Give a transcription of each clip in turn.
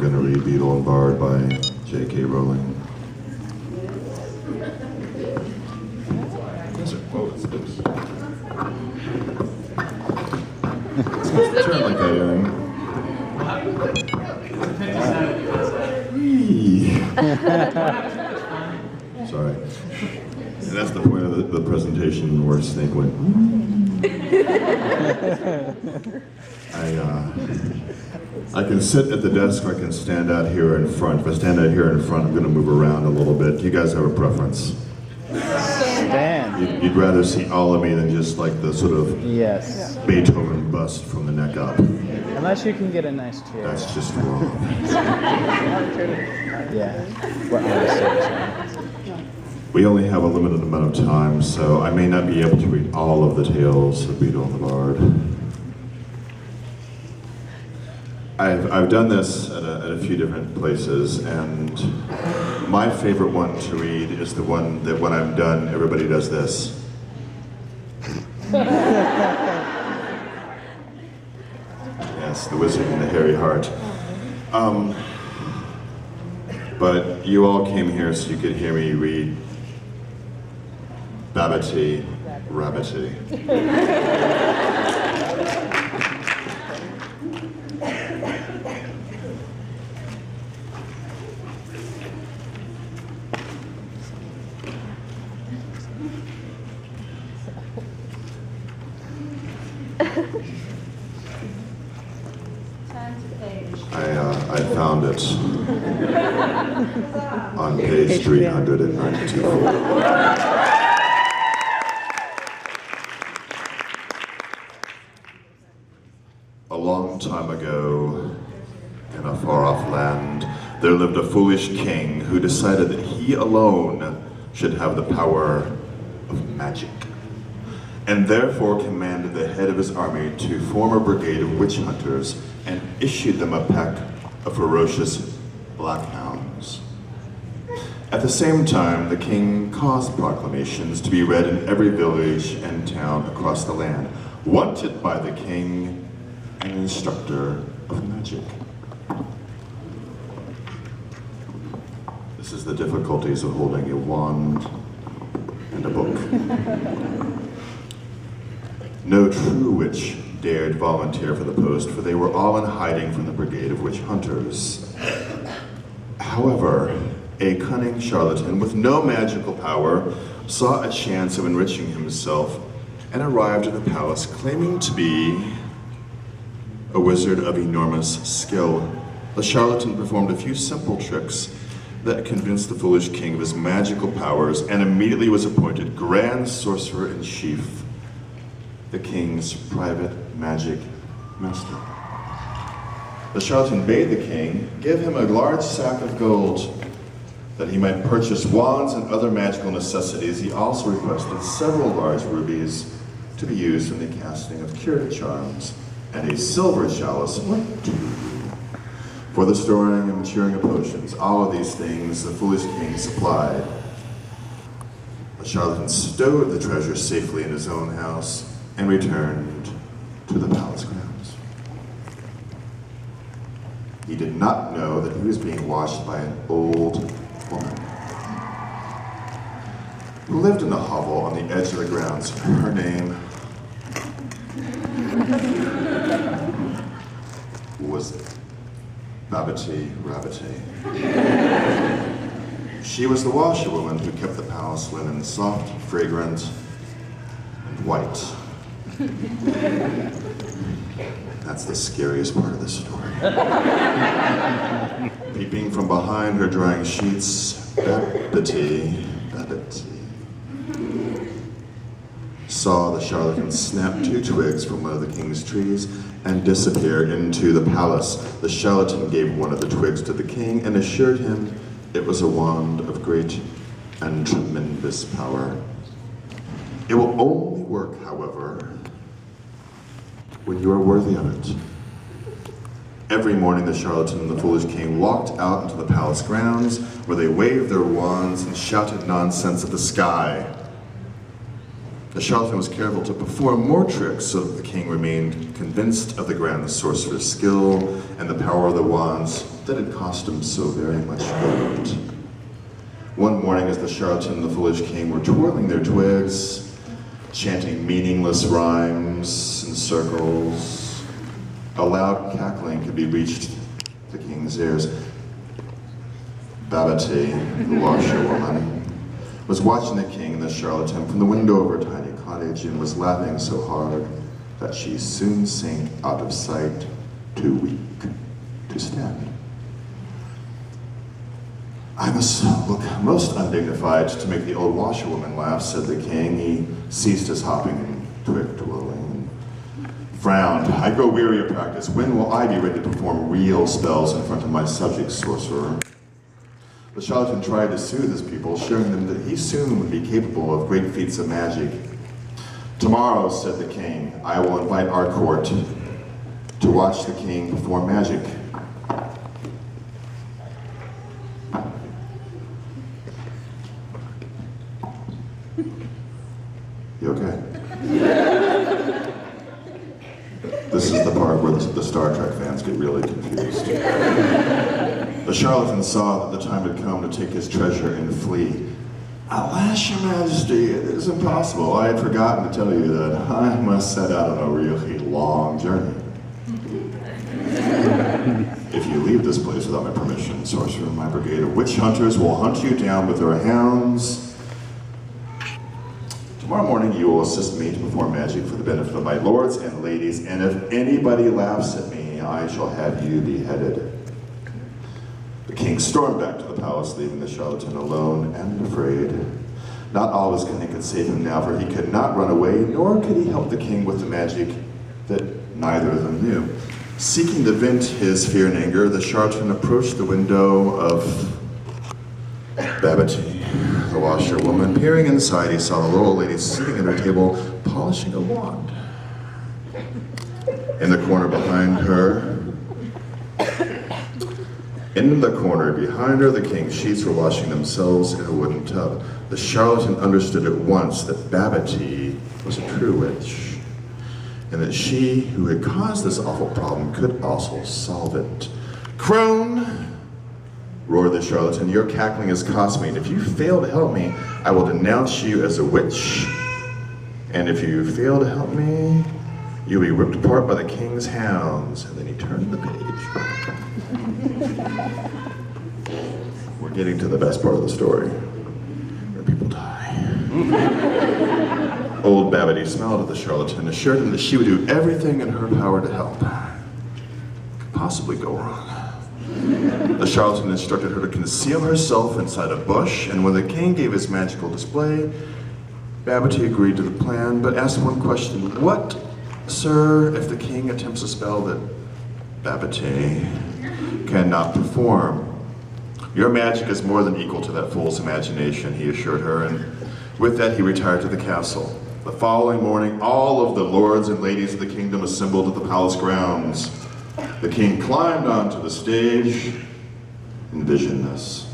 going to read Beedle and Bard by J.K. Rowling. Turn like that, Aaron. Sorry. And that's the point of the presentation where Snape went. I can sit at the desk or I can stand out here in front. If I stand out here in front, I'm going to move around a little bit. Do you guys have a preference? Stand. You'd rather see all of me than just like the sort of Yes. Beethoven bust from the neck up. Unless you can get a nice chair. That's just wrong. Yeah. We're on the stage. We only have a limited amount of time, so I may not be able to read all of the tales of Beedle and the Bard. I've done this at a few different places, and my favorite one to read is the one that when I'm done, everybody does this. Yes, the wizard and the hairy heart. But you all came here so you could hear me read Babbity, Rabbity. I found it on page 394. A long time ago, in a far-off land, there lived a foolish king who decided that he alone should have the power of magic, and therefore commanded the head of his army to form a brigade of witch hunters and issued them a pack of ferocious black hounds. At the same time, the king caused proclamations to be read in every village and town across the land. Wanted by the king, an instructor of magic. This is the difficulties of holding a wand and a book. No true witch dared volunteer for the post, for they were all in hiding from the brigade of witch hunters. However, a cunning charlatan with no magical power saw a chance of enriching himself and arrived at the palace claiming to be a wizard of enormous skill. The charlatan performed a few simple tricks that convinced the foolish king of his magical powers and immediately was appointed Grand Sorcerer-in-Chief, the king's private magic master. The charlatan bade the king give him a large sack of gold that he might purchase wands and other magical necessities. He also requested several large rubies to be used in the casting of curative charms, and a silver chalice or two for the storing and maturing of potions. All of these things the foolish king supplied. The charlatan stowed the treasure safely in his own house and returned to the palace grounds. He did not know that he was being watched by an old woman who lived in a hovel on the edge of the grounds. Her name was Babbity Rabbity. She was the washerwoman who kept the palace linen soft, fragrant, and white. That's the scariest part of the story. Peeping from behind her drying sheets, Babbity saw the charlatan snap 2 twigs from one of the king's trees and disappear into the palace. The charlatan gave one of the twigs to the king and assured him it was a wand of great and tremendous power. It will only work, however, when you are worthy of it. Every morning the charlatan and the foolish king walked out into the palace grounds where they waved their wands and shouted nonsense at the sky. The charlatan was careful to perform more tricks so that the king remained convinced of the grand sorcerer's skill and the power of the wands that had cost him so very much gold. One morning as the charlatan and the foolish king were twirling their twigs, chanting meaningless rhymes in circles, a loud cackling could be reached the king's ears. Babati, the washerwoman, was watching the king and the charlatan from the window of her tiny cottage and was laughing so hard that she soon sank out of sight, too weak to stand. I must look most undignified to make the old washerwoman laugh, said the king. He ceased his hopping and twig twirling and frowned. I grow weary of practice. When will I be ready to perform real spells in front of my subject sorcerer? The charlatan tried to soothe his people, assuring them that he soon would be capable of great feats of magic. Tomorrow, said the king, I will invite our court to watch the king perform magic. You okay? This is the part where the Star Trek fans get really confused. The charlatan saw that the time had come to take his treasure and flee. Alas, your majesty, it is impossible. I had forgotten to tell you that I must set out on a really long journey. If you leave this place without my permission, sorcerer, my brigade of witch hunters will hunt you down with their hounds. Tomorrow morning you will assist me to perform magic for the benefit of my lords and ladies, and if anybody laughs at me, I shall have you beheaded. The king stormed back to the palace, leaving the charlatan alone and afraid. Not all his cunning could save him now, for he could not run away, nor could he help the king with the magic that neither of them knew. Seeking to vent his fear and anger, the charlatan approached the window of Babati, the washerwoman. Peering inside, he saw the little old lady sitting at her table, polishing a wand. In the corner behind her, the king's sheets were washing themselves in a wooden tub. The charlatan understood at once that Babati was a true witch, and that she who had caused this awful problem could also solve it. Crone, roared the charlatan, your cackling has cost me, and if you fail to help me, I will denounce you as a witch. And if you fail to help me, you'll be ripped apart by the king's hounds. And then he turned the page. We're getting to the best part of the story, where people die. Old Babati smiled at the charlatan, assured him that she would do everything in her power to help. Could possibly go wrong. The charlatan instructed her to conceal herself inside a bush, and when the king gave his magical display, Babati agreed to the plan, but asked one question. What, sir, if the king attempts a spell that Babati cannot perform? Your magic is more than equal to that fool's imagination, he assured her, and with that he retired to the castle. The following morning, all of the lords and ladies of the kingdom assembled at the palace grounds. The king climbed onto the stage. Envision this.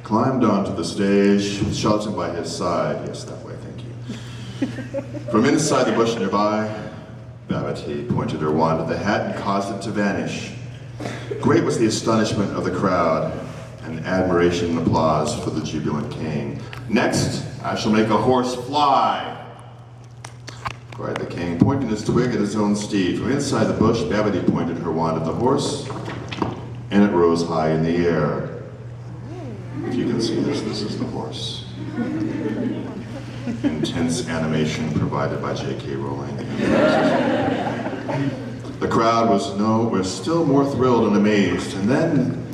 Climbed onto the stage, with charlatan by his side. Yes, that way, thank you. From inside the bush nearby, Babati pointed her wand at the hat and caused it to vanish. Great was the astonishment of the crowd, and admiration and applause for the jubilant king. Next, I shall make a horse fly, cried the king, pointing his twig at his own steed. From inside the bush, Babati pointed her wand at the horse, and it rose high in the air. If you can see this, this is the horse. Intense animation provided by J.K. Rowling. The crowd was still more thrilled and amazed, and then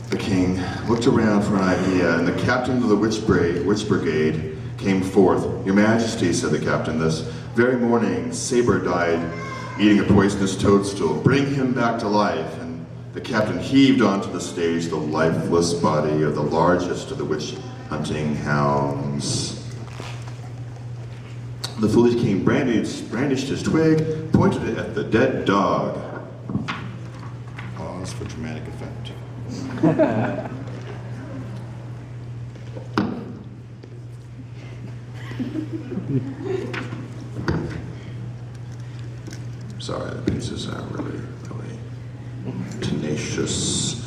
the king looked around for an idea, and the captain of the witch brigade came forth. Your Majesty, said the captain, this very morning Saber died eating a poisonous toadstool. Bring him back to life. And the captain heaved onto the stage the lifeless body of the largest of the witch hunting hounds. The foolish king brandished his twig, pointed it at the dead dog. Pause for dramatic effect. Sorry, the pieces are really tenacious.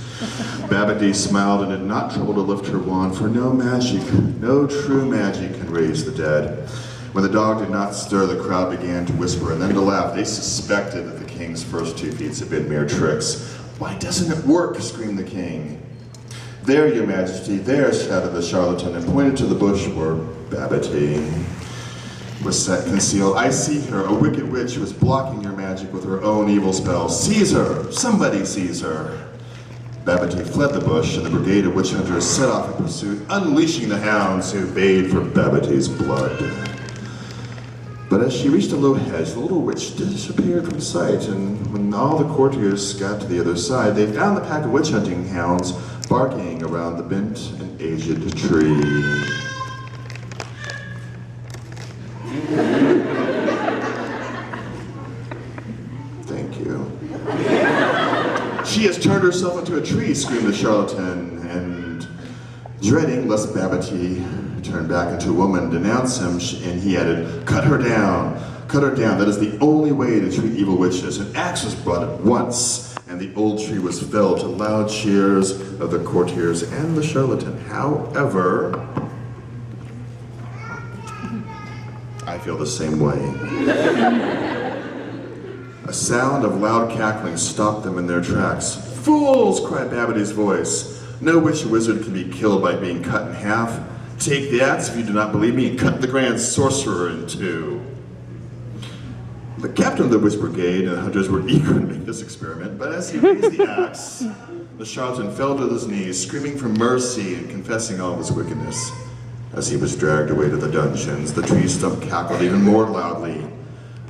Babbity smiled and did not trouble to lift her wand, for no magic, no true magic can raise the dead. When the dog did not stir, the crowd began to whisper and then to laugh. They suspected that the king's first 2 feats had been mere tricks. "Why doesn't it work?" screamed the king. "There, your majesty, there," shouted the charlatan, and pointed to the bush where Babbity was set concealed. "I see her, a wicked witch who is blocking your magic with her own evil spell. Seize her! Somebody seize her!" Babbity fled the bush, and the brigade of witch hunters set off in pursuit, unleashing the hounds who bayed for Babbity's blood. But as she reached a low hedge, the little witch disappeared from sight, and when all the courtiers got to the other side, they found the pack of witch hunting hounds barking around the bent and aged tree. Thank you. "She has turned herself into a tree," screamed the charlatan, and dreading lest Babbity turned back into a woman, denounced him, and he added, "Cut her down, cut her down. That is the only way to treat evil witches." An axe was brought at once, and the old tree was felled to loud cheers of the courtiers and the charlatan. However, I feel the same way. A sound of loud cackling stopped them in their tracks. "Fools!" cried Babbity's voice. "No witch or wizard can be killed by being cut in half. Take the axe if you do not believe me, and cut the grand sorcerer in two." The captain of the witch brigade and the hunters were eager to make this experiment, but as he raised the axe, the charlatan fell to his knees, screaming for mercy and confessing all of his wickedness. As he was dragged away to the dungeons, the tree stump cackled even more loudly.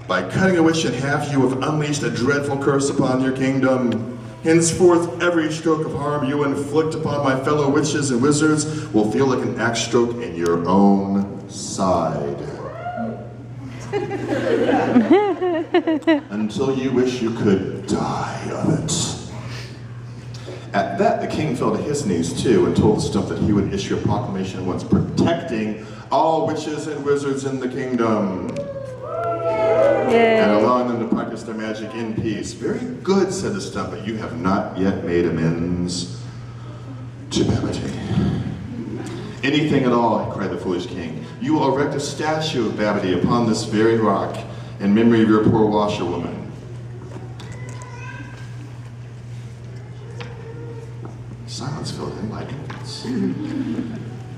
"By cutting a witch in half, you have unleashed a dreadful curse upon your kingdom. Henceforth, every stroke of harm you inflict upon my fellow witches and wizards will feel like an axe stroke in your own side. Until you wish you could die of it." At that, the king fell to his knees too and told the stump that he would issue a proclamation once protecting all witches and wizards in the kingdom. Yay. And allowing them to practice their magic in peace. "Very good," said the stump, "but you have not yet made amends to Babbity." "Anything at all," cried the foolish king. "You will erect a statue of Babbity upon this very rock in memory of your poor washerwoman." Silence filled him like this.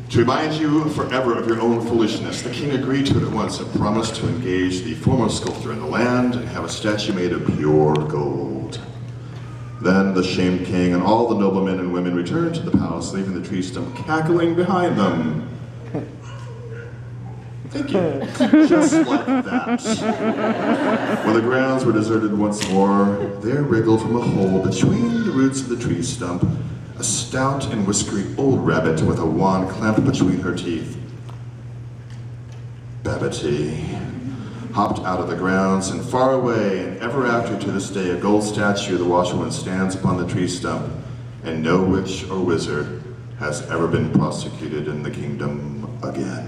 "To remind you forever of your own foolishness," the king agreed to it at once and promised to engage the foremost sculptor in the land and have a statue made of pure gold. Then the shamed king and all the noblemen and women returned to the palace, leaving the tree stump cackling behind them. Thank you. Just like that. When the grounds were deserted once more, there wriggled from a hole between the roots of the tree stump a stout and whiskery old rabbit with a wand clamped between her teeth. Babbity hopped out of the grounds, and far away, and ever after to this day, a gold statue of the washerwoman stands upon the tree stump, and no witch or wizard has ever been prosecuted in the kingdom again.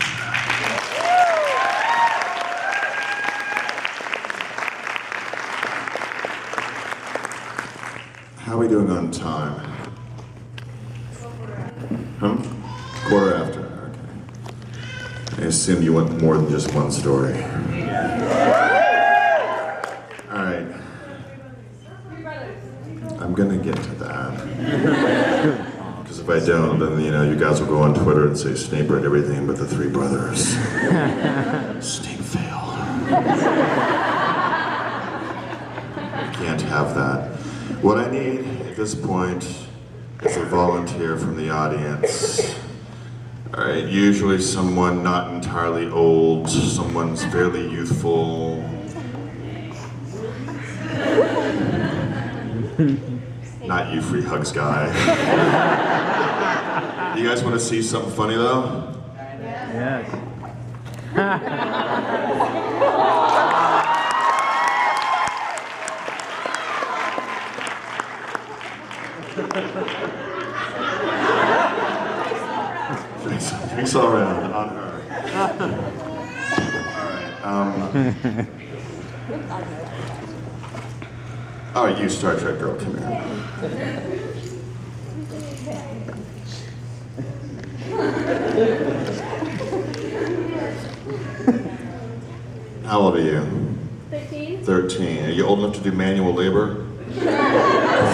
How are we doing on time? Huh? Quarter after, okay. I assume you want more than just one story. All right. I'm gonna get to that. Because if I don't, then you guys will go on Twitter and say Snape read everything but the three brothers. Snape fail. Can't have that. What I need at this point is a volunteer from the audience. All right, usually someone not entirely old, someone's fairly youthful. Not you, free hugs guy. You guys want to see something funny though? Yes. Drinks all around on her. All right. Oh, you Star Trek girl, come here. How old are you? 13. 13. Are you old enough to do manual labor?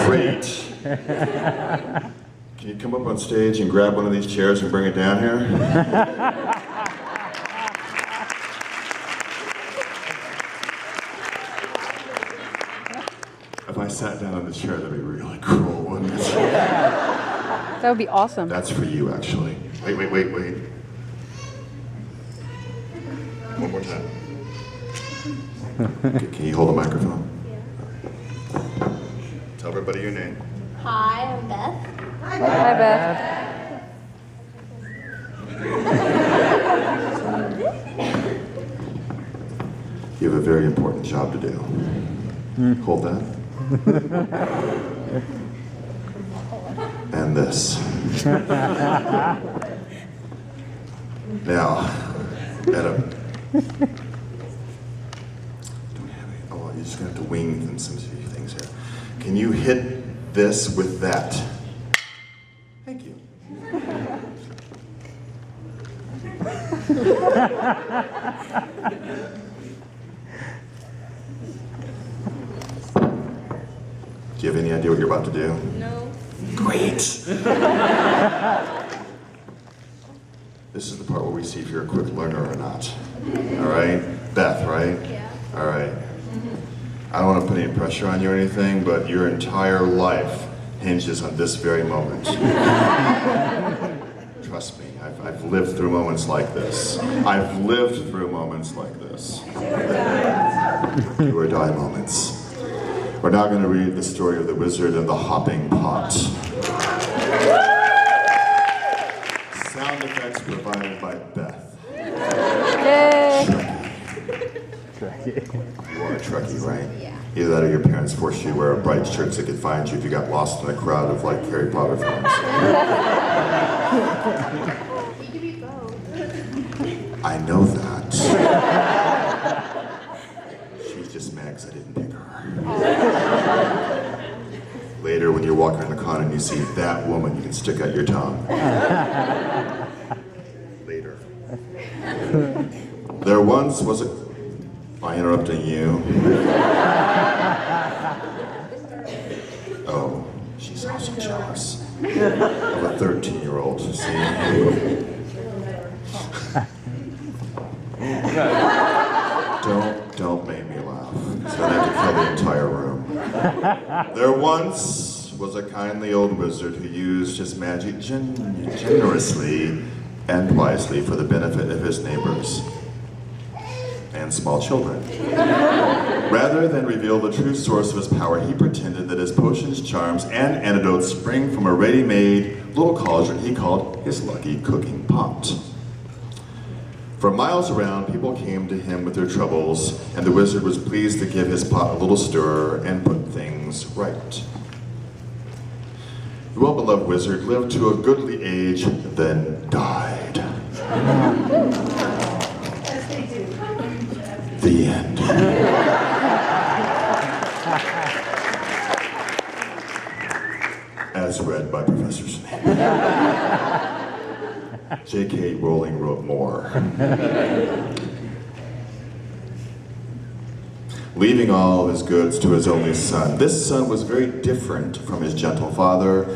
Great. Can you come up on stage and grab one of these chairs and bring it down here? If I sat down on the chair, that'd be really cool, wouldn't it? That would be awesome. That's for you, actually. Wait. One more time. Okay, can you hold the microphone? Yeah. Tell everybody your name. Hi, I'm Beth. Hi, Beth. You have a very important job to do. Hold that. And this. Now, Adam. Oh, you're just gonna have to wing some things here. Can you hit this with that? Thank you. Do you have any idea what you're about to do? No. Great! This is the part where we see if you're a quick learner or not. All right? Beth, right? Yeah. All right. I don't want to put any pressure on you or anything, but your entire life hinges on this very moment. Trust me, I've lived through moments like this. I've lived through moments like this. Do or die moments. We're now going to read the story of the wizard and the hopping pot. Sound effects provided by Beth. Yay! You are a Trekkie, right? Yeah. Either that or your parents forced you to wear a bright shirt so they could find you if you got lost in a crowd of like Harry Potter films. You could be both. I know that. She's just mad because I didn't pick her. Later, when you're walking around the con and you see that woman, you can stick out your tongue. Later. There once was a... Am I interrupting you? Oh, she's also jealous of a 13-year-old, see? Don't make me laugh, because then I have to kill the entire room. There once was a kindly old wizard who used his magic generously and wisely for the benefit of his neighbors and small children. Rather than reveal the true source of his power, he pretended that his potions, charms, and antidotes spring from a ready-made little cauldron he called his lucky cooking pot. For miles around, people came to him with their troubles, and the wizard was pleased to give his pot a little stir and put things right. The well-beloved wizard lived to a goodly age, then died. The end. As read by Professor Snape. J.K. Rowling wrote more. Leaving all of his goods to his only son. This son was very different from his gentle father,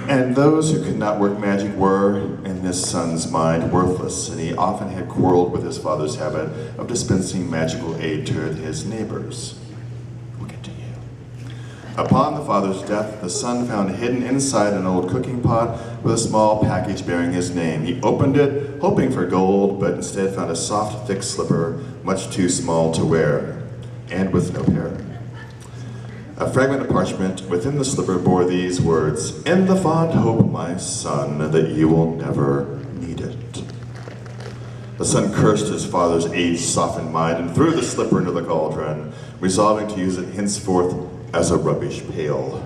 and those who could not work magic were, in this son's mind, worthless, and he often had quarreled with his father's habit of dispensing magical aid to his neighbors. We'll get to you. Upon the father's death, the son found hidden inside an old cooking pot with a small package bearing his name. He opened it, hoping for gold, but instead found a soft, thick slipper, much too small to wear, and with no pair. A fragment of parchment within the slipper bore these words, "In the fond hope, my son, that you will never need it." The son cursed his father's age-softened mind and threw the slipper into the cauldron, resolving to use it henceforth as a rubbish pail.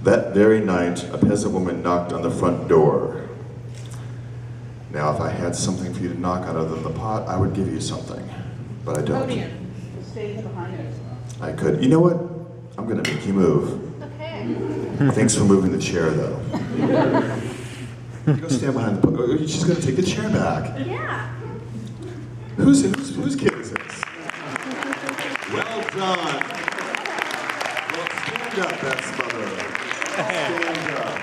That very night, a peasant woman knocked on the front door. Now, if I had something for you to knock on other than the pot, I would give you something, but I don't. Podium. The stage behind us. I could. You know what? I'm gonna make you move. Okay. Thanks for moving the chair, though. You go stand behind the. She's gonna take the chair back. Yeah. Whose kid is this? Well done. Well, stand up, Beth's mother. Stand up.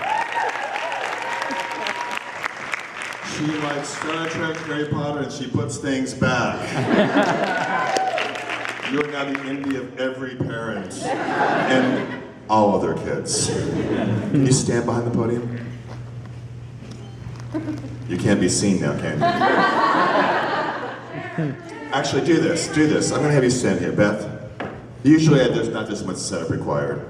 She likes Star Trek, Harry Potter, and she puts things back. You're now the envy of every parent and all other kids. Can you stand behind the podium? You can't be seen now, can you? Actually, do this. I'm gonna have you stand here, Beth. Usually there's not this much setup required.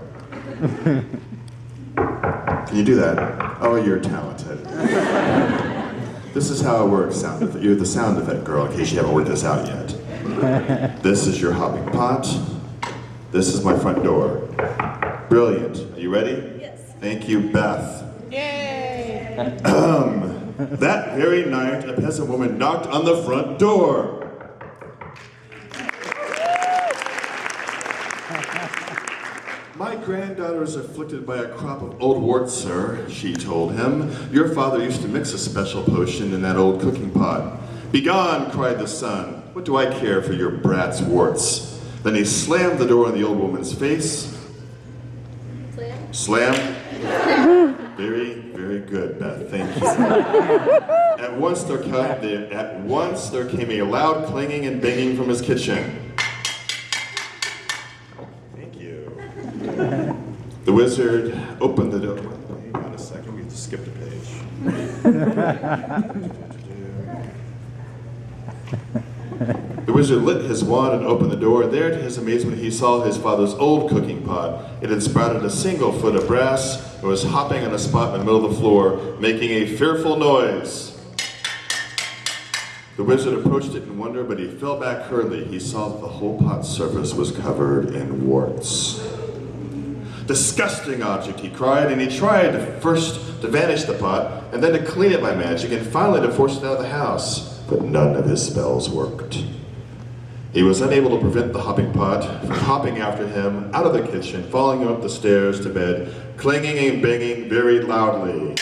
Can you do that? Oh, you're talented. This is how it works, sound effect. You're the sound effect girl, in case you haven't worked this out yet. This is your hopping pot. This is my front door. Brilliant. Are you ready? Yes. Thank you, Beth. Yay! That very night, a peasant woman knocked on the front door. My granddaughter is afflicted by a crop of old warts, sir, she told him. Your father used to mix a special potion in that old cooking pot. Begone, cried the son. What do I care for your brat's warts? Then he slammed the door in the old woman's face. Slam. Very, very good, Beth. Thank you. At once there came a loud clanging and banging from his kitchen. Thank you. The wizard opened the door. Hang on a second, we have to skip the page. The wizard lit his wand and opened the door. There, to his amazement, he saw his father's old cooking pot. It had sprouted a single foot of brass and was hopping on a spot in the middle of the floor, making a fearful noise. The wizard approached it in wonder, but he fell back hurriedly. He saw that the whole pot's surface was covered in warts. Disgusting object, he cried, and he tried first to vanish the pot, and then to clean it by magic, and finally to force it out of the house. But none of his spells worked. He was unable to prevent the hopping pot from hopping after him out of the kitchen, following him up the stairs to bed, clanging and banging very loudly.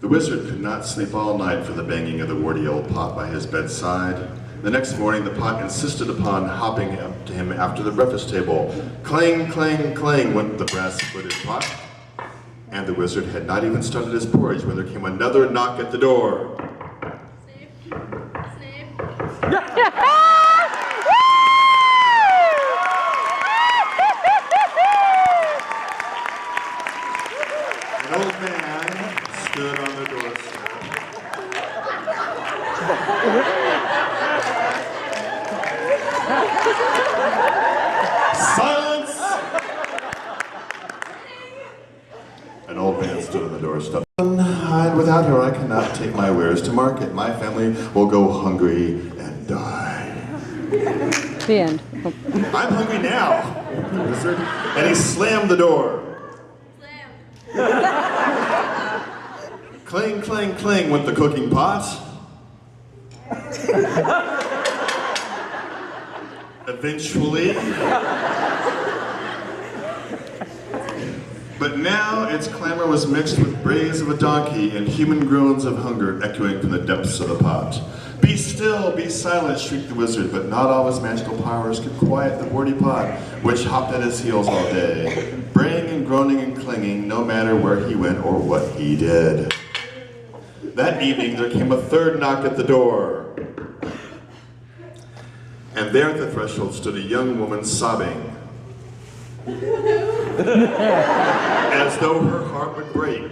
The wizard could not sleep all night for the banging of the warty old pot by his bedside. The next morning, the pot insisted upon hopping up to him after the breakfast table. Clang, clang, clang went the brass-footed pot. And the wizard had not even started his porridge when there came another knock at the door. Snape. Snape. An old man stood on the doorstep. Silence! An old man stood on the doorstep. And without her, I cannot take my wares to market. My family will go hungry and die. The end. I'm hungry now, the wizard. And he slammed the door. Clang, clang, clang went the cooking pot. Eventually. But now its clamor was mixed with brays of a donkey and human groans of hunger echoing from the depths of the pot. Be still, be silent, shrieked the wizard, but not all his magical powers could quiet the warty pot, which hopped at his heels all day, braying and groaning and clinging, no matter where he went or what he did. That evening there came a third knock at the door. And there at the threshold stood a young woman sobbing, as though her heart would break.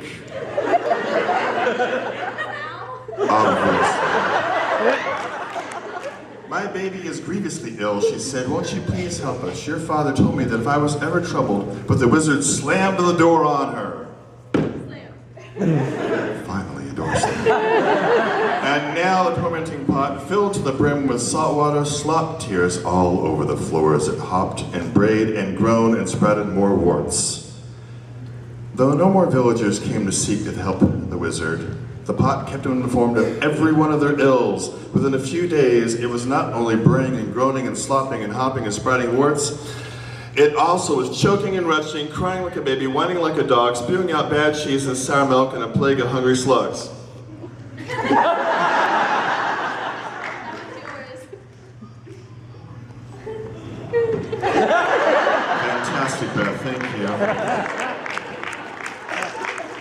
Obviously. My baby is grievously ill, she said. Won't you please help us? Your father told me that if I was ever troubled, but the wizard slammed the door on her. Finally, a door slam. And now the tormenting pot, filled to the brim with salt water, slopped tears all over the floor as it hopped and brayed and groaned and sprouted more warts. Though no more villagers came to seek to help the wizard, The pot kept him informed of every one of their ills. Within a few days, it was not only braying and groaning and slopping and hopping and sprouting warts, it also was choking and retching, crying like a baby, whining like a dog, spewing out bad cheese and sour milk and a plague of hungry slugs. Fantastic, Beth, thank you.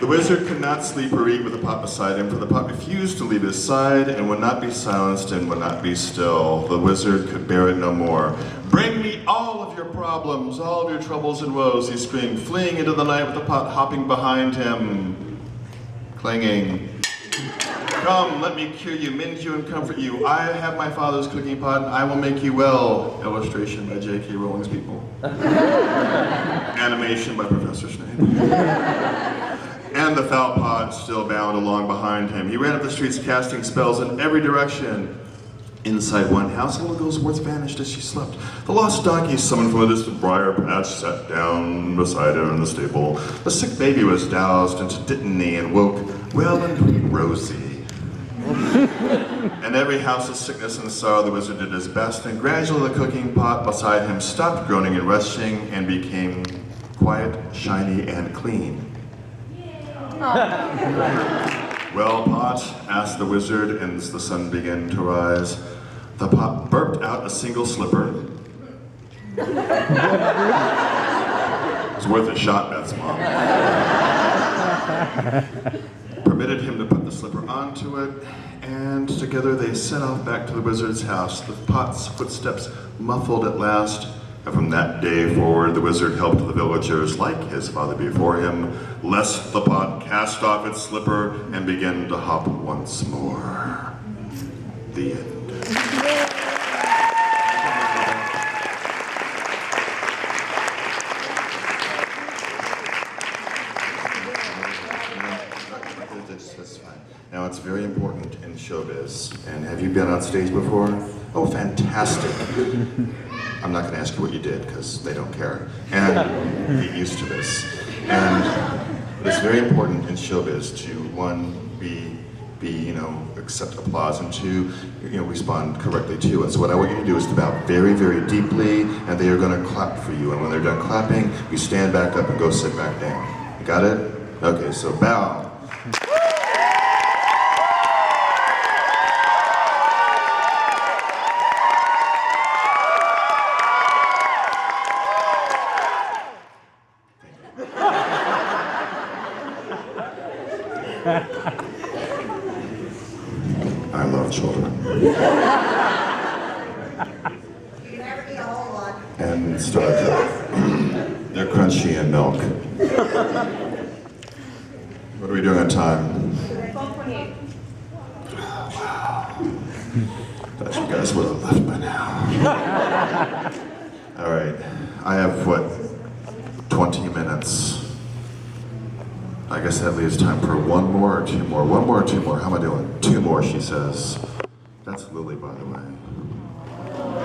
The wizard could not sleep or eat with the pot beside him, for the pot refused to leave his side and would not be silenced and would not be still. The wizard could bear it no more. "Bring me all of your problems, all of your troubles and woes," he screamed, fleeing into the night with the pot hopping behind him, clinging. "Come, let me cure you, mend you, and comfort you. I have my father's cooking pot, and I will make you well." Illustration by J.K. Rowling's people. Animation by Professor Snape. And the foul pot still bound along behind him. He ran up the streets casting spells in every direction. Inside one house, little girl's words vanished as she slept. The lost donkey, summoned from a distant briar patch, sat down beside her in the stable. The sick baby was doused into dittany and woke well and rosy. In every house of sickness and sorrow, the wizard did his best, and gradually the cooking pot beside him stopped groaning and retching and became quiet, shiny, and clean. "Well, pot?" asked the wizard, and as the sun began to rise, the pot burped out a single slipper. It's worth a shot, Beth's mom. Permitted him to put the slipper onto it, and together they set off back to the wizard's house, the pot's footsteps muffled at last. And from that day forward, the wizard helped the villagers, like his father before him, lest the pot cast off its slipper and began to hop once more. The end. That's fine. Now, it's very important in showbiz. And have you been on stage before? Oh, fantastic. I'm not going to ask you what you did because they don't care. And get used to this. And it's very important in showbiz to, one, accept applause, and two, respond correctly to it. So what I want you to do is to bow very, very deeply, and they are going to clap for you. And when they're done clapping, you stand back up and go sit back down. You got it? Okay, so bow. I love children. And Star Trek. They're crunchy and milk. What are we doing on time? 12:28. Wow. Thought you guys would have left by now. All right. I have, 20 minutes. I guess that leaves time for one more or two more. One more or two more. How am I doing? Two more, she says. That's Lily, by the way.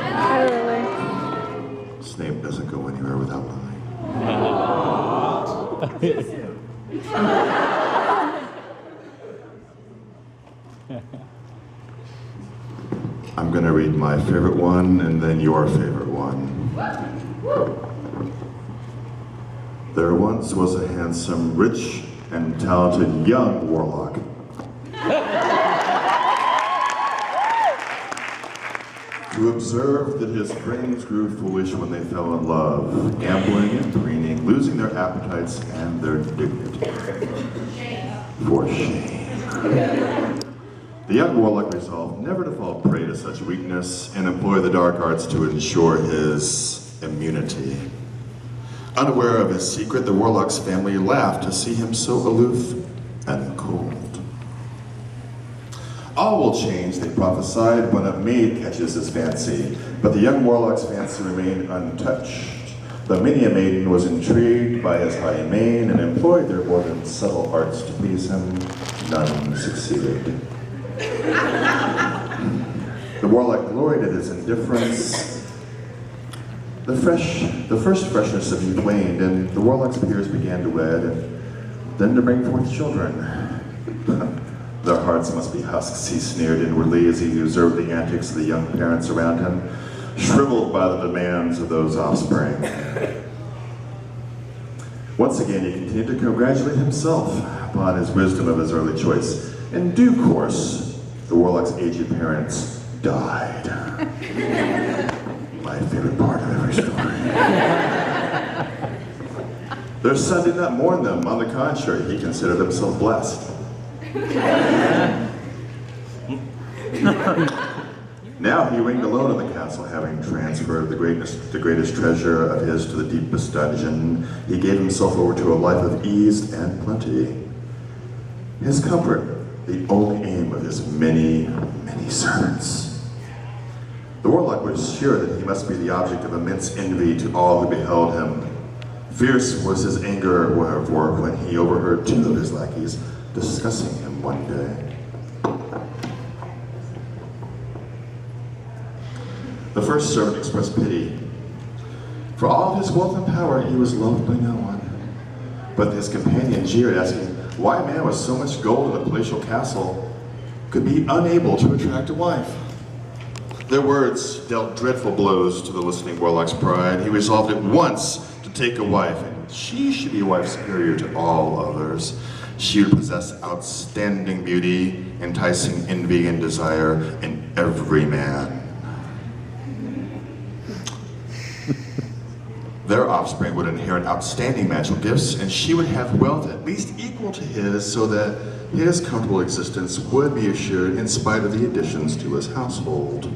Hi, Lily. Snape doesn't go anywhere without Lily. I'm going to read my favorite one and then your favorite one. There once was a handsome, rich, and talented young warlock. To observe that his friends grew foolish when they fell in love, gambling and preening, losing their appetites and their dignity. For shame. The young warlock resolved never to fall prey to such weakness and employ the dark arts to ensure his immunity. Unaware of his secret, the warlock's family laughed to see him so aloof and cold. All will change, they prophesied, when a maid catches his fancy, but the young warlock's fancy remained untouched. Though many a maiden was intrigued by his haughty mien and employed their more than subtle arts to please him, none succeeded. The warlock gloried at his indifference. The first freshness of youth waned, and the warlock's peers began to wed, and then to bring forth children. The Their hearts must be husks, he sneered inwardly as he observed the antics of the young parents around him, shriveled by the demands of those offspring. Once again, he continued to congratulate himself upon his wisdom of his early choice. In due course, the warlock's aged parents died. My favorite part of every story. Their son did not mourn them. On the contrary, he considered himself blessed. Now he reigned alone in the castle, having transferred the greatest treasure of his to the deepest dungeon. He gave himself over to a life of ease and plenty. His comfort, the only aim of his many, many servants. The warlock was sure that he must be the object of immense envy to all who beheld him. Fierce was his anger, therefore, when he overheard two of his lackeys discussing him one day. The first servant expressed pity. For all of his wealth and power, he was loved by no one. But his companion jeered, asking why a man with so much gold in a palatial castle could be unable to attract a wife. Their words dealt dreadful blows to the listening warlock's pride. He resolved at once to take a wife, and she should be a wife superior to all others. She would possess outstanding beauty, enticing envy and desire in every man. Their offspring would inherit outstanding magical gifts, and she would have wealth at least equal to his, so that his comfortable existence would be assured in spite of the additions to his household.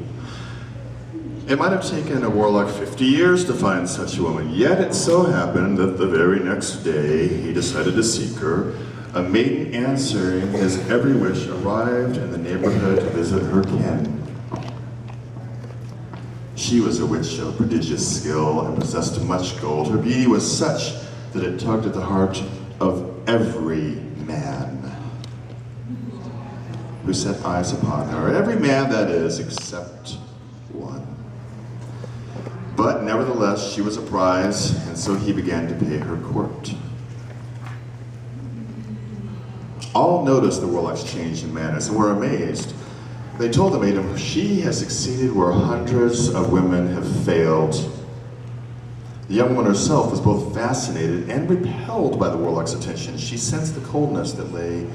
It might have taken a warlock 50 years to find such a woman, yet it so happened that the very next day he decided to seek her. A maiden answering his every wish arrived in the neighborhood to visit her kin. She was a witch of prodigious skill and possessed much gold. Her beauty was such that it tugged at the heart of every man who set eyes upon her. Every man, that is, except one. But nevertheless, she was a prize, and so he began to pay her court. All noticed the warlock's change in manners and were amazed. They told the maiden, she has succeeded where hundreds of women have failed. The young woman herself was both fascinated and repelled by the warlock's attention. She sensed the coldness that lay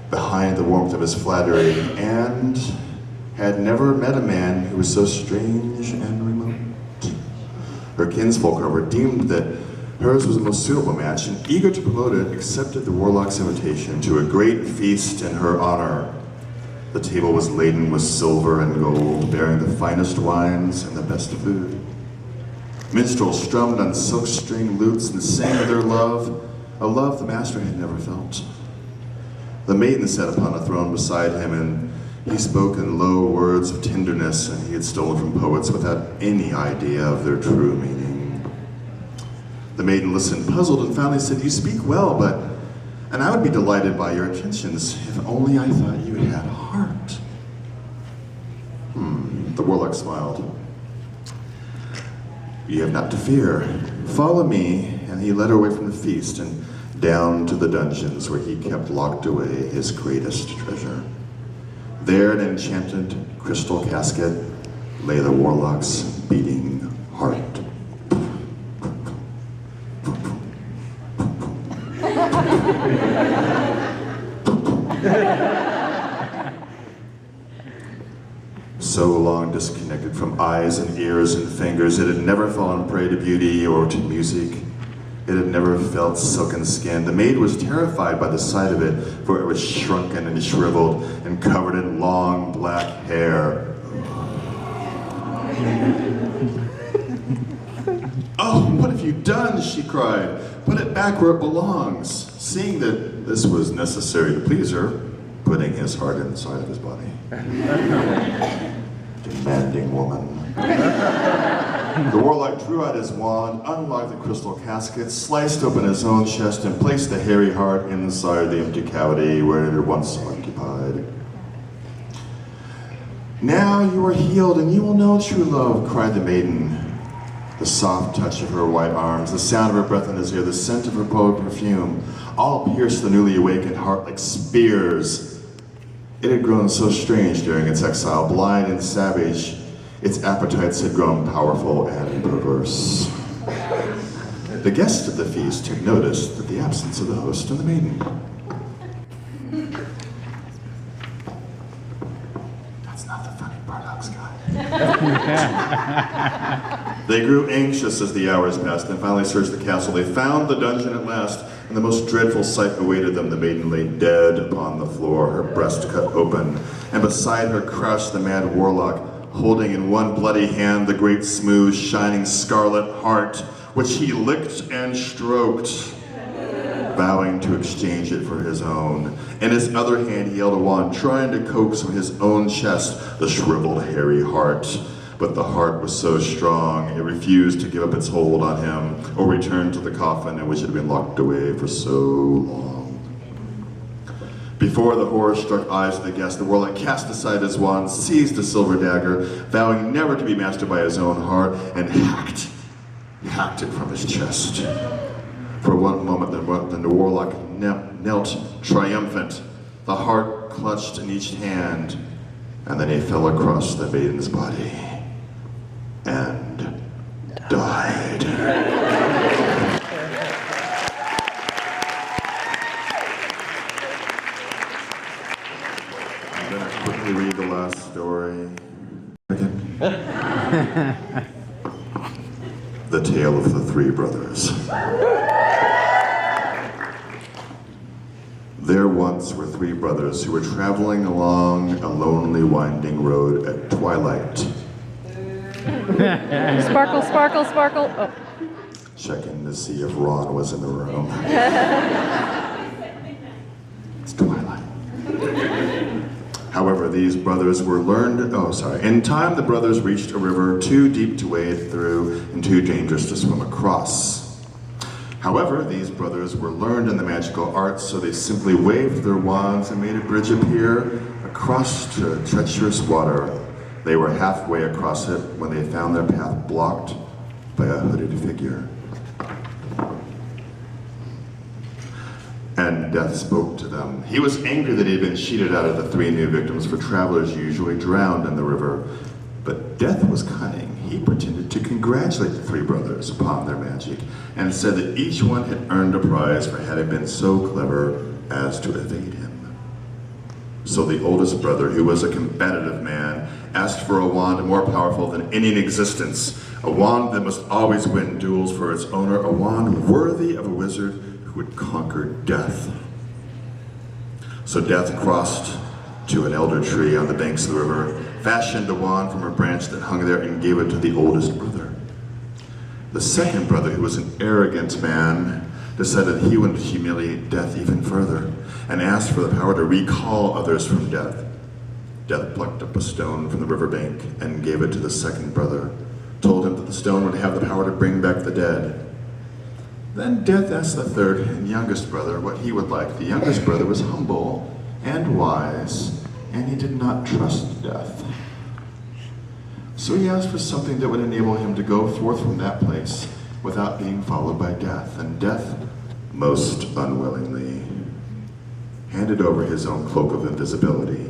behind the warmth of his flattery, and had never met a man who was so strange and remote. Her kinsfolk, however, deemed that hers was the most suitable match, and eager to promote it, accepted the warlock's invitation to a great feast in her honor. The table was laden with silver and gold, bearing the finest wines and the best food. Minstrels strummed on silk-string lutes and sang of their love, a love the master had never felt. The maiden sat upon a throne beside him, and he spoke in low words of tenderness, and he had stolen from poets without any idea of their true meaning. The maiden listened, puzzled, and finally said, "You speak well, and I would be delighted by your attentions if only I thought you had a heart." The warlock smiled. "You have not to fear. Follow me," and he led her away from the feast and down to the dungeons where he kept locked away his greatest treasure. There, in an enchanted crystal casket, lay the warlock's beating heart. So long disconnected from eyes and ears and fingers, it had never fallen prey to beauty or to music. It had never felt silken skin. The maid was terrified by the sight of it, for it was shrunken and shriveled and covered in long black hair. "Oh, what have you done?" she cried. "Put it back where it belongs." Seeing that this was necessary to please her, putting his heart inside of his body. Demanding woman. The warlock drew out his wand, unlocked the crystal casket, sliced open his own chest, and placed the hairy heart inside the empty cavity where it had once occupied. "Now you are healed, and you will know true love," cried the maiden. The soft touch of her white arms, the sound of her breath in his ear, the scent of her perfume, all pierced the newly awakened heart like spears. It had grown so strange during its exile, blind and savage. Its appetites had grown powerful and perverse. The guests at the feast had noticed that the absence of the host and the maiden. That's not the funny part, Scott. They grew anxious as the hours passed and finally searched the castle. They found the dungeon at last, and the most dreadful sight awaited them. The maiden lay dead upon the floor, her breast cut open, and beside her crouched the mad warlock, holding in one bloody hand the great smooth, shining scarlet heart, which he licked and stroked, vowing to exchange it for his own. In his other hand he held a wand, trying to coax from his own chest the shriveled, hairy heart. But the heart was so strong, it refused to give up its hold on him or return to the coffin in which it had been locked away for so long. Before the horror-struck eyes of the guest, the warlock cast aside his wand, seized a silver dagger, vowing never to be mastered by his own heart, and hacked it from his chest. For one moment, the warlock knelt triumphant, the heart clutched in each hand, and then he fell across the maiden's body and died. I'm going to quickly read the last story. The Tale of the Three Brothers. There once were three brothers who were traveling along a lonely winding road at twilight. Sparkle, sparkle, sparkle. Oh. Checking to see if Ron was in the room. It's twilight. However, these brothers were in time the brothers reached a river too deep to wade through and too dangerous to swim across. However, these brothers were learned in the magical arts, so they simply waved their wands and made a bridge appear across to treacherous water. They were halfway across it when they found their path blocked by a hooded figure. And Death spoke to them. He was angry that he had been cheated out of the three new victims, for travelers usually drowned in the river. But Death was cunning. He pretended to congratulate the three brothers upon their magic, and said that each one had earned a prize for having been so clever as to evade him. So the oldest brother, who was a combative man, asked for a wand more powerful than any in existence, a wand that must always win duels for its owner, a wand worthy of a wizard who would conquer death. So Death crossed to an elder tree on the banks of the river, fashioned a wand from a branch that hung there, and gave it to the oldest brother. The second brother, who was an arrogant man, decided he would humiliate Death even further, and asked for the power to recall others from death. Death plucked up a stone from the riverbank and gave it to the second brother, told him that the stone would have the power to bring back the dead. Then Death asked the third and youngest brother what he would like. The youngest brother was humble and wise, and he did not trust Death. So he asked for something that would enable him to go forth from that place without being followed by Death. And Death, most unwillingly, handed over his own cloak of invisibility.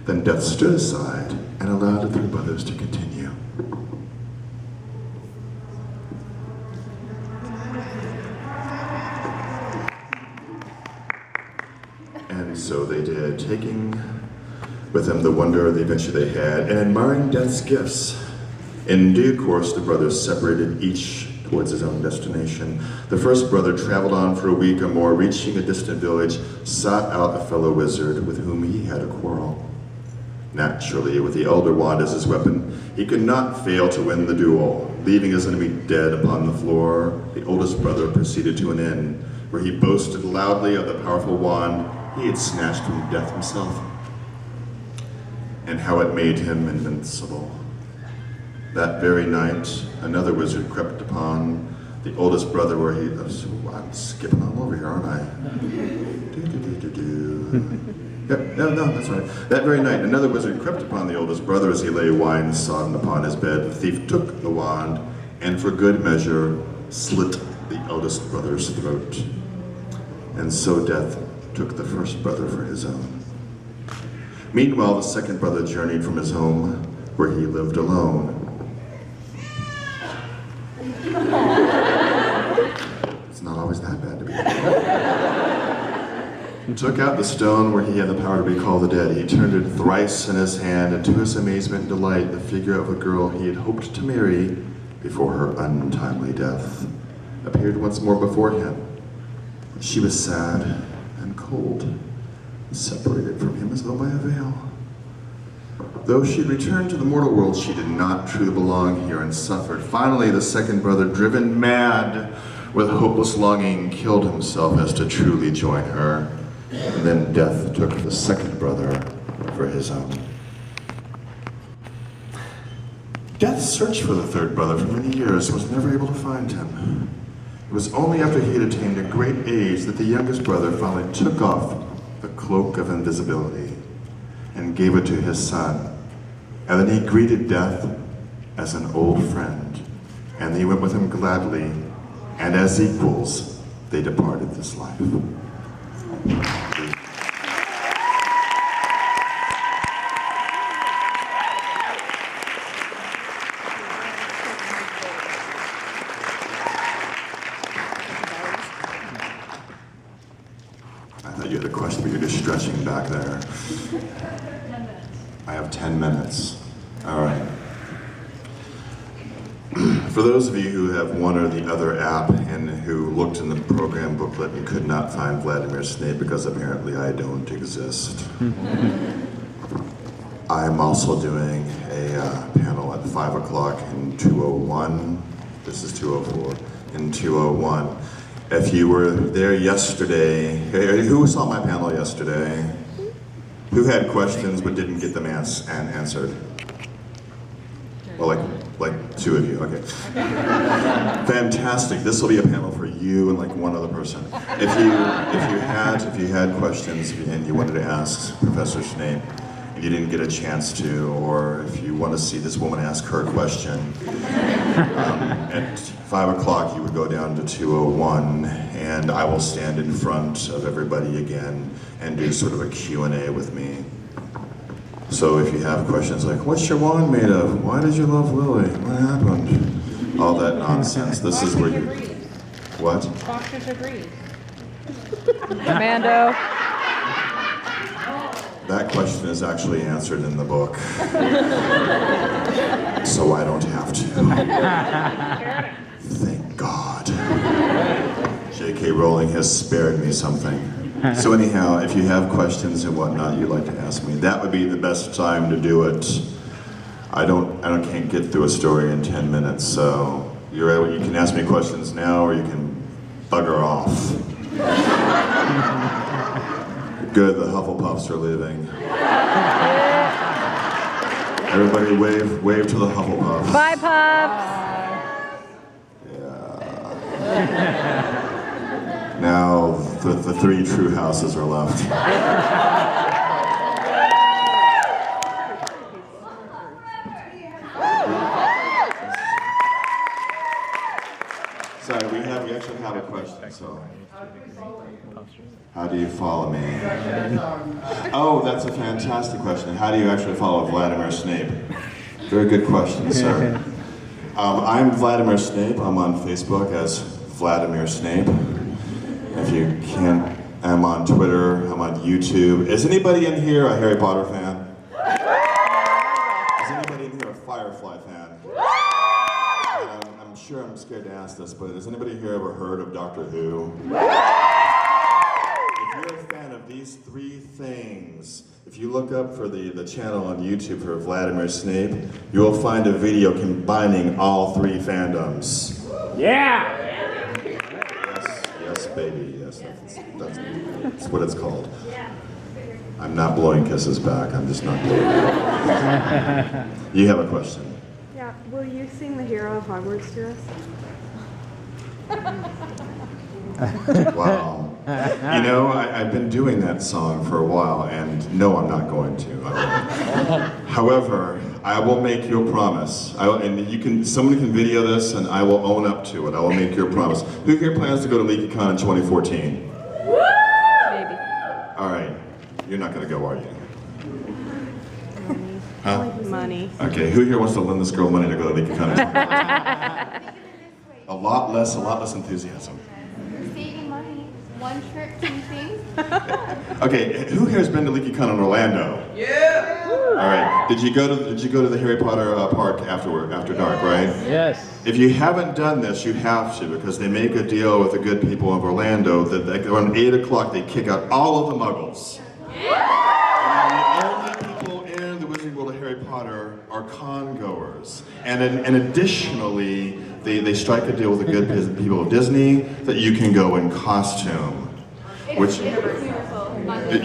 Then Death stood aside and allowed the three brothers to continue. And so they did, taking with them the wonder of the adventure they had, and admiring Death's gifts. In due course, the brothers separated, each towards his own destination. The first brother traveled on for a week or more, reaching a distant village, sought out a fellow wizard with whom he had a quarrel. Naturally, with the elder wand as his weapon, he could not fail to win the duel. Leaving his enemy dead upon the floor, the oldest brother proceeded to an inn, where he boasted loudly of the powerful wand he had snatched from Death himself, and how it made him invincible. That very night, another wizard crept upon the oldest brother where he... I'm skipping all over here, aren't I? No, that's right. That very night, another wizard crept upon the oldest brother as he lay wine-sodden upon his bed. The thief took the wand, and for good measure, slit the eldest brother's throat. And so Death took the first brother for his own. Meanwhile, the second brother journeyed from his home, where he lived alone. It's not always that bad to be alone. Took out the stone where he had the power to recall the dead. He turned it thrice in his hand, and to his amazement and delight, the figure of a girl he had hoped to marry before her untimely death appeared once more before him. She was sad and cold, separated from him as though by a veil. Though she had returned to the mortal world, she did not truly belong here and suffered. Finally, the second brother, driven mad with hopeless longing, killed himself as to truly join her. And then death took the second brother for his own. Death searched for the third brother for many years and was never able to find him. It was only after he had attained a great age that the youngest brother finally took off the cloak of invisibility and gave it to his son. And then he greeted death as an old friend, and he went with him gladly, and as equals, they departed this life. I thought you had a question, but you're just stretching back there. 10 minutes. I have 10 minutes. All right. For those of you who have one or the other app and who looked in the program booklet and could not find Vladimir Snape because apparently I don't exist, I'm also doing a panel at 5 o'clock in 201. This is 204. In 201. If you were there yesterday, who saw my panel yesterday? Who had questions but didn't get them answered? Well, like 2 of you, okay. Fantastic. This will be a panel for you and like one other person. If you had questions and you wanted to ask Professor Snape and you didn't get a chance to, or if you want to see this woman ask her question, at 5 o'clock you would go down to 201 and I will stand in front of everybody again and do sort of a Q&A with me. So if you have questions like, what's your wand made of? Why did you love Lily? What happened? All that nonsense. This is where you... What? Doctors agree. Commando. That question is actually answered in the book. So I don't have to. Thank God. J.K. Rowling has spared me something. So anyhow, if you have questions and whatnot you'd like to ask me, that would be the best time to do it. I can't get through a story in 10 minutes, so you can ask me questions now or you can bugger off. Good, the Hufflepuffs are leaving. Everybody wave to the Hufflepuffs. Bye, Puffs. Yeah. Now the 3 true houses are left. Sorry, we actually have a question, so. How do you follow me? Oh, that's a fantastic question. How do you actually follow Vladimir Snape? Very good question, sir. I'm Vladimir Snape. I'm on Facebook as Vladimir Snape. If you can't, I'm on Twitter, I'm on YouTube. Is anybody in here a Harry Potter fan? Is anybody in here a Firefly fan? I'm sure I'm scared to ask this, but has anybody here ever heard of Doctor Who? If you're a fan of these 3 things, if you look up for the channel on YouTube for Vladimir Snape, you will find a video combining all 3 fandoms. Yeah! Yes, baby, yes, that's what it's called. I'm not blowing kisses back, I'm just not doing it. You have a question. Yeah, will you sing the Hero of Hogwarts to us? Wow. You know, I've been doing that song for a while, and no, I'm not going to. However, I will make you a promise. Someone can video this, and I will own up to it. I will make you a promise. Who here plans to go to LeakyCon in 2014? Maybe. All right. You're not going to go, are you? Huh? Money. Okay, who here wants to lend this girl money to go to Leaky Con? A lot less enthusiasm. Saving money. One trip, two things. Okay, who here has been to Leaky Con in Orlando? Yeah. All right. Did you go to the Harry Potter park after dark? Right. Yes. If you haven't done this, you have to, because they make a deal with the good people of Orlando that around 8 o'clock they kick out all of the Muggles. And the only people in the Wizarding World of Harry Potter are con-goers. And additionally, they strike a deal with the good people of Disney that you can go in costume. Which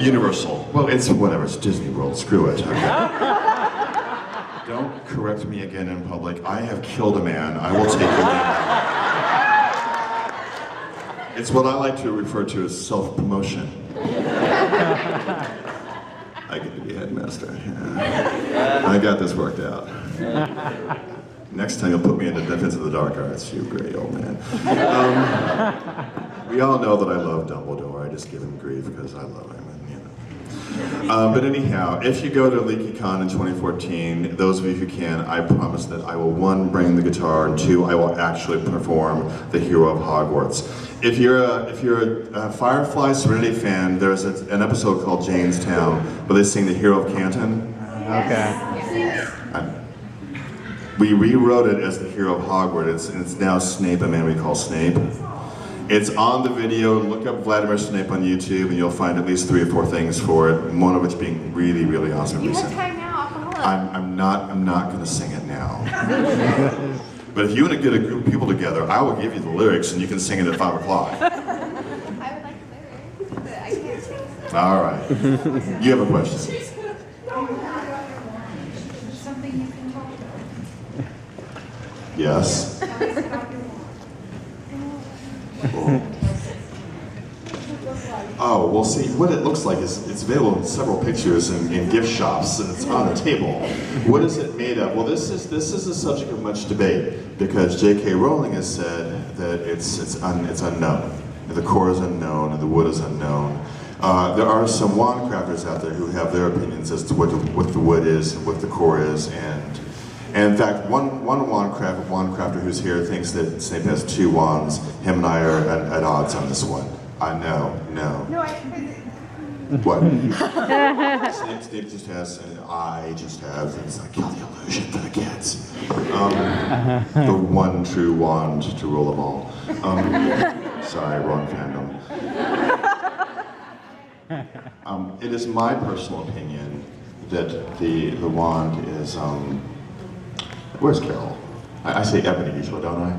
Universal. Well, it's whatever. It's Disney World. Screw it. Okay? Don't correct me again in public. I have killed a man. I will take your name. It's what I like to refer to as self-promotion. I get to be headmaster. Yeah. I got this worked out. Next time you'll put me in the Defense of the Dark Arts, you gray old man. We all know that I love Dumbledore. I just give him grief because I love him, and you know. But anyhow, if you go to LeakyCon in 2014, those of you who can, I promise that I will, 1, bring the guitar, and 2, I will actually perform the Hero of Hogwarts. If you're a Firefly Serenity fan, there's an episode called Janestown where they sing the Hero of Canton. Okay. We rewrote it as the Hero of Hogwarts, and it's now Snape, a man we call Snape. It's on the video. Look up Vladimir Snape on YouTube, and you'll find at least 3 or 4 things for it. One of which being really, really awesome. You have time now. Off the hook. I'm not going to sing it now. But if you want to get a group of people together, I will give you the lyrics, and you can sing it at 5 o'clock. I would like lyrics, but I can't sing. All right. You have a question. Something you can talk about. Yes. Oh, well, see, what it looks like is it's available in several pictures in gift shops, and it's on a table. What is it made of? Well, this is the subject of much debate, because J.K. Rowling has said that it's unknown. The core is unknown, and the wood is unknown. There are some wand crafters out there who have their opinions as to what the wood is and what the core is, and in fact, one wand crafter who's here thinks that Snape has 2 wands. Him and I are at odds on this one. No. No, What? Snape just has, and I just have, it's like kill the illusion for the kids. The one true wand to rule them all. Sorry, wrong fandom. It is my personal opinion that the wand is, where's Carol? I say Ebony usually, don't I?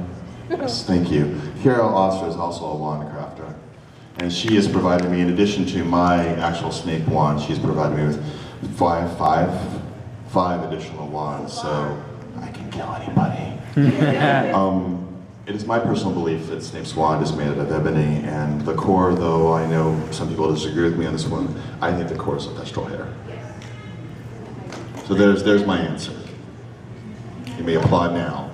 Yes, thank you. Carol Oster is also a wand crafter. And she has provided me, in addition to my actual Snape wand, she's provided me with five additional wands, so I can kill anybody. It is my personal belief that Snape's wand is made out of ebony, and the core, though I know some people disagree with me on this one, I think the core is ancestral hair. So there's my answer. You may applaud now.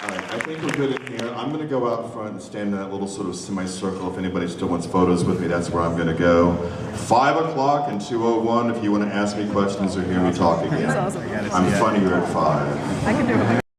All right, I think we're good in here. I'm going to go out front and stand in that little sort of semicircle. If anybody still wants photos with me, that's where I'm going to go. 5 o'clock and 2:01 if you want to ask me questions or hear me talk again. I'm funnier at 5.